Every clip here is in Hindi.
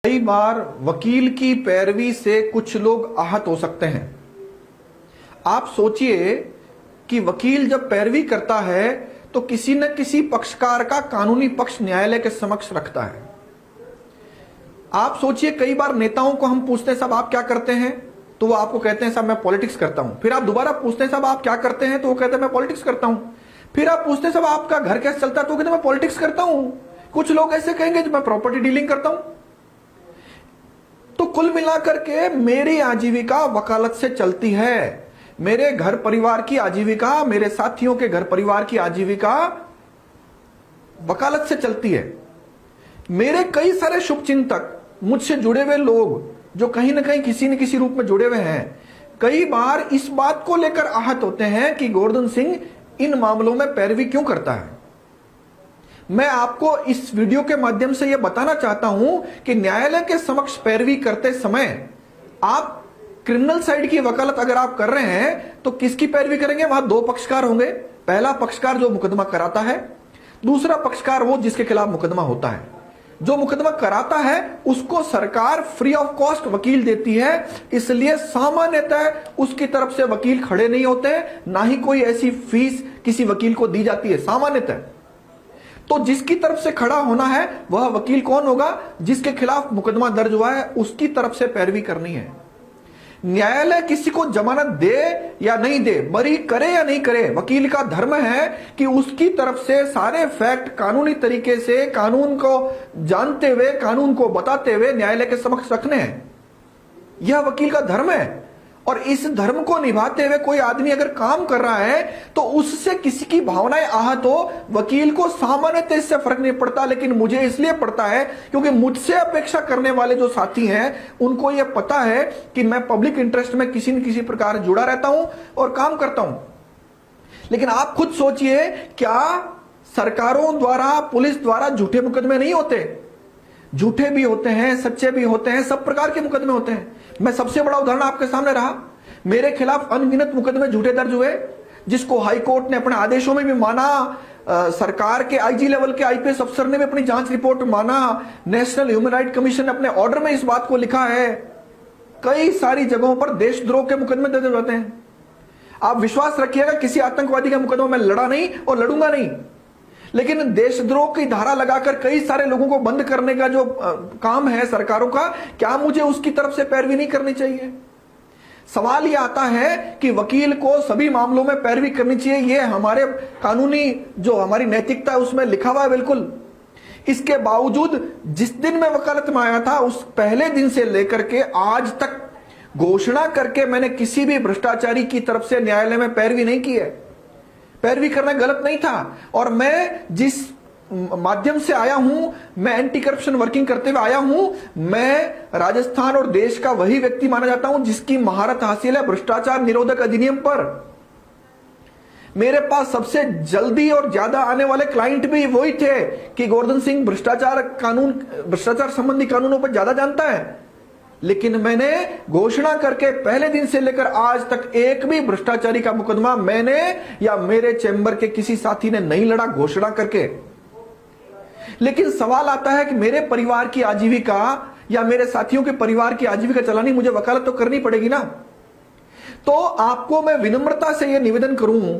कई बार वकील की पैरवी से कुछ लोग आहत हो सकते हैं। आप सोचिए कि वकील जब पैरवी करता है तो किसी न किसी पक्षकार का कानूनी पक्ष न्यायालय के समक्ष रखता है। आप सोचिए, कई बार नेताओं को हम पूछते हैं साहब आप क्या करते हैं, तो वो आपको कहते हैं साहब मैं पॉलिटिक्स करता हूं। फिर आप दोबारा पूछते हैं साहब आप क्या करते हैं, तो वो कहते हैं मैं पॉलिटिक्स करता हूं। फिर आप पूछते हैं साहब आपका घर कैसे चलता है, तो वो कहते हैं मैं पॉलिटिक्स करता हूं। कुछ लोग ऐसे कहेंगे मैं प्रॉपर्टी डीलिंग करता हूं। तो कुल मिलाकर के मेरी आजीविका वकालत से चलती है। मेरे घर परिवार की आजीविका, मेरे साथियों के घर परिवार की आजीविका वकालत से चलती है। मेरे कई सारे शुभचिंतक, मुझसे जुड़े हुए लोग जो कहीं ना कहीं किसी न किसी रूप में जुड़े हुए हैं, कई बार इस बात को लेकर आहत होते हैं कि गोवर्धन सिंह इन मामलों में पैरवी क्यों करता है। मैं आपको इस वीडियो के माध्यम से यह बताना चाहता हूं कि न्यायालय के समक्ष पैरवी करते समय आप क्रिमिनल साइड की वकालत अगर आप कर रहे हैं तो किसकी पैरवी करेंगे। वहां दो पक्षकार होंगे। पहला पक्षकार जो मुकदमा कराता है, दूसरा पक्षकार वो जिसके खिलाफ मुकदमा होता है। जो मुकदमा कराता है उसको सरकार फ्री ऑफ कॉस्ट वकील देती है, इसलिए सामान्यतः उसकी तरफ से वकील खड़े नहीं होते, ना ही कोई ऐसी फीस किसी वकील को दी जाती है सामान्यतः। तो जिसकी तरफ से खड़ा होना है वह वकील कौन होगा, जिसके खिलाफ मुकदमा दर्ज हुआ है उसकी तरफ से पैरवी करनी है। न्यायालय किसी को जमानत दे या नहीं दे, बरी करे या नहीं करे, वकील का धर्म है कि उसकी तरफ से सारे फैक्ट कानूनी तरीके से, कानून को जानते हुए, कानून को बताते हुए न्यायालय के समक्ष रखने हैं। यह वकील का धर्म है। और इस धर्म को निभाते हुए कोई आदमी अगर काम कर रहा है तो उससे किसी की भावनाएं आहत हो, वकील को सामान्यतः इससे फर्क नहीं पड़ता, लेकिन मुझे इसलिए पड़ता है क्योंकि मुझसे अपेक्षा करने वाले जो साथी हैं उनको यह पता है कि मैं पब्लिक इंटरेस्ट में किसी न किसी प्रकार जुड़ा रहता हूं और काम करता हूं। लेकिन आप खुद सोचिए, क्या सरकारों द्वारा, पुलिस द्वारा झूठे मुकदमे नहीं होते? झूठे भी होते हैं, सच्चे भी होते हैं, सब प्रकार के मुकदमे होते हैं। मैं सबसे बड़ा उदाहरण आपके सामने रहा, मेरे खिलाफ अनगिनत मुकदमे झूठे दर्ज हुए, जिसको हाई कोर्ट ने अपने आदेशों में भी माना, सरकार के आईजी लेवल के आईपीएस अफसर ने भी अपनी जांच रिपोर्ट माना, नेशनल ह्यूमन राइट कमीशन ने अपने ऑर्डर में इस बात को लिखा है। कई सारी जगहों पर देशद्रोह के मुकदमे दर्ज होते हैं। आप विश्वास रखिएगा, किसी आतंकवादी का मुकदमा मैं लड़ा नहीं और लड़ूंगा नहीं, लेकिन देशद्रोह की धारा लगाकर कई सारे लोगों को बंद करने का जो काम है सरकारों का, क्या मुझे उसकी तरफ से पैरवी नहीं करनी चाहिए? सवाल यह आता है कि वकील को सभी मामलों में पैरवी करनी चाहिए, यह हमारे कानूनी जो हमारी नैतिकता है उसमें लिखा हुआ है बिल्कुल। इसके बावजूद जिस दिन मैं वकालत में आया था उस पहले दिन से लेकर के आज तक घोषणा करके मैंने किसी भी भ्रष्टाचारी की तरफ से न्यायालय में पैरवी नहीं की है। पैरवी करना गलत नहीं था। और मैं जिस माध्यम से आया हूं, मैं एंटी करप्शन वर्किंग करते हुए आया हूं, मैं राजस्थान और देश का वही व्यक्ति माना जाता हूं जिसकी महारत हासिल है भ्रष्टाचार निरोधक अधिनियम पर। मेरे पास सबसे जल्दी और ज्यादा आने वाले क्लाइंट भी वही थे कि गोवर्धन सिंह भ्रष्टाचार संबंधी कानूनों पर ज्यादा जानता है। लेकिन मैंने घोषणा करके पहले दिन से लेकर आज तक एक भी भ्रष्टाचारी का मुकदमा मैंने या मेरे चैम्बर के किसी साथी ने नहीं लड़ा घोषणा करके। लेकिन सवाल आता है कि मेरे परिवार की आजीविका या मेरे साथियों के परिवार की आजीविका चलानी, मुझे वकालत तो करनी पड़ेगी ना। तो आपको मैं विनम्रता से यह निवेदन करूं,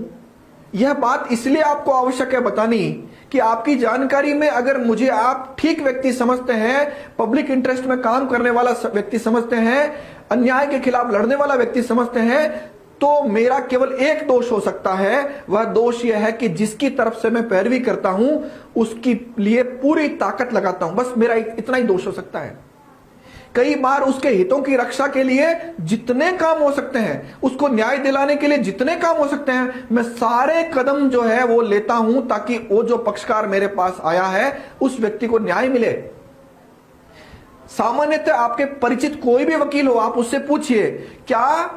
यह बात इसलिए आपको आवश्यक है बतानी कि आपकी जानकारी में अगर मुझे आप ठीक व्यक्ति समझते हैं, पब्लिक इंटरेस्ट में काम करने वाला व्यक्ति समझते हैं, अन्याय के खिलाफ लड़ने वाला व्यक्ति समझते हैं, तो मेरा केवल एक दोष हो सकता है। वह दोष यह है कि जिसकी तरफ से मैं पैरवी करता हूं उसके लिए पूरी ताकत लगाता हूं, बस मेरा इतना ही दोष हो सकता है। कई बार उसके हितों की रक्षा के लिए जितने काम हो सकते हैं, उसको न्याय दिलाने के लिए जितने काम हो सकते हैं, मैं सारे कदम जो है वो लेता हूं ताकि वो जो पक्षकार मेरे पास आया है उस व्यक्ति को न्याय मिले। सामान्यतः आपके परिचित कोई भी वकील हो, आप उससे पूछिए क्या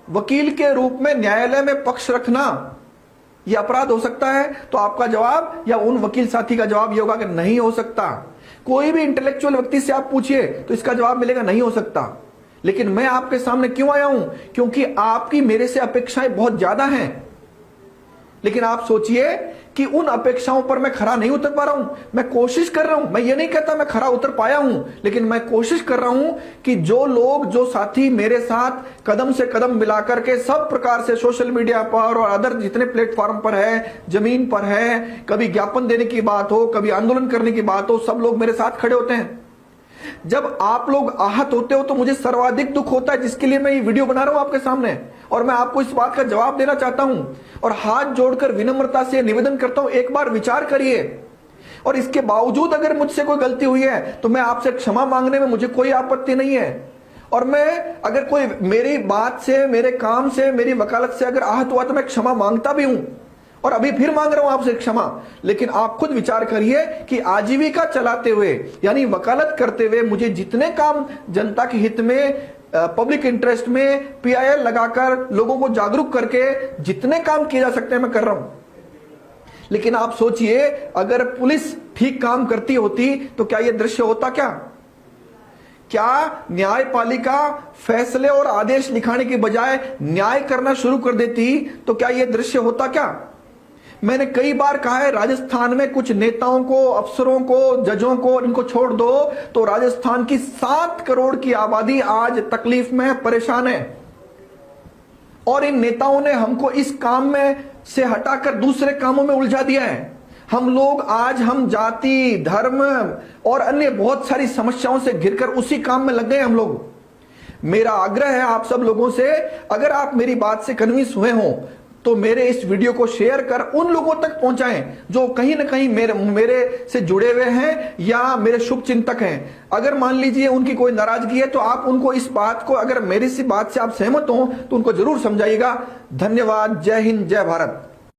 वकील के रूप में न्यायालय में पक्ष रखना यह अपराध हो सकता है, तो आपका जवाब या उन वकील साथी का जवाब यह होगा कि नहीं हो सकता। कोई भी इंटेलेक्चुअल व्यक्ति से आप पूछिए तो इसका जवाब मिलेगा नहीं हो सकता। लेकिन मैं आपके सामने क्यों आया हूं? क्योंकि आपकी मेरे से अपेक्षाएं बहुत ज्यादा हैं। लेकिन आप सोचिए कि उन अपेक्षाओं पर मैं खरा नहीं उतर पा रहा हूं। मैं कोशिश कर रहा हूं, मैं ये नहीं कहता मैं खरा उतर पाया हूं, लेकिन मैं कोशिश कर रहा हूं कि जो लोग, जो साथी मेरे साथ कदम से कदम मिलाकर के सब प्रकार से सोशल मीडिया पर और अदर जितने प्लेटफॉर्म पर है, जमीन पर है, कभी ज्ञापन देने की बात हो, कभी आंदोलन करने की बात हो, सब लोग मेरे साथ खड़े होते हैं। जब आप लोग आहत होते हो तो मुझे सर्वाधिक दुख होता है, जिसके लिए मैं ये वीडियो बना रहा हूं आपके सामने, और मैं आपको इस बात का जवाब देना चाहता हूं और हाथ जोड़कर विनम्रता से निवेदन करता हूं, एक बार विचार करिए। और इसके बावजूद अगर मुझसे कोई गलती हुई है तो मैं आपसे क्षमा मांगने में मुझे कोई आपत्ति नहीं है। और मैं अगर कोई मेरी बात से, मेरे काम से, मेरी वकालत से अगर आहत हुआ तो मैं क्षमा मांगता भी हूं और अभी फिर मांग रहा हूं आपसे क्षमा। लेकिन आप खुद विचार करिए कि आजीविका चलाते हुए, यानी वकालत करते हुए, मुझे जितने काम जनता के हित में, पब्लिक इंटरेस्ट में PIL लगाकर लोगों को जागरूक करके जितने काम किए जा सकते हैं मैं कर रहा हूं। लेकिन आप सोचिए, अगर पुलिस ठीक काम करती होती तो क्या यह दृश्य होता? क्या न्यायपालिका फैसले और आदेश लिखाने के बजाय न्याय करना शुरू कर देती तो क्या यह दृश्य होता? मैंने कई बार कहा है, राजस्थान में कुछ नेताओं को, अफसरों को, जजों को, इनको छोड़ दो तो राजस्थान की 7 करोड़ की आबादी आज तकलीफ में है, परेशान है। और इन नेताओं ने हमको इस काम में से हटाकर दूसरे कामों में उलझा दिया है। हम लोग आज, हम जाति, धर्म और अन्य बहुत सारी समस्याओं से घिरकर उसी काम में लग गए हम लोग। मेरा आग्रह है आप सब लोगों से, अगर आप मेरी बात से कन्विंस हुए हों तो मेरे इस वीडियो को शेयर कर उन लोगों तक पहुंचाएं जो कहीं ना कहीं मेरे से जुड़े हुए हैं या मेरे शुभ चिंतक हैं। अगर मान लीजिए उनकी कोई नाराजगी है तो आप उनको इस बात को, अगर मेरी इस बात से आप सहमत हो तो उनको जरूर समझाइएगा। धन्यवाद। जय हिंद, जय भारत।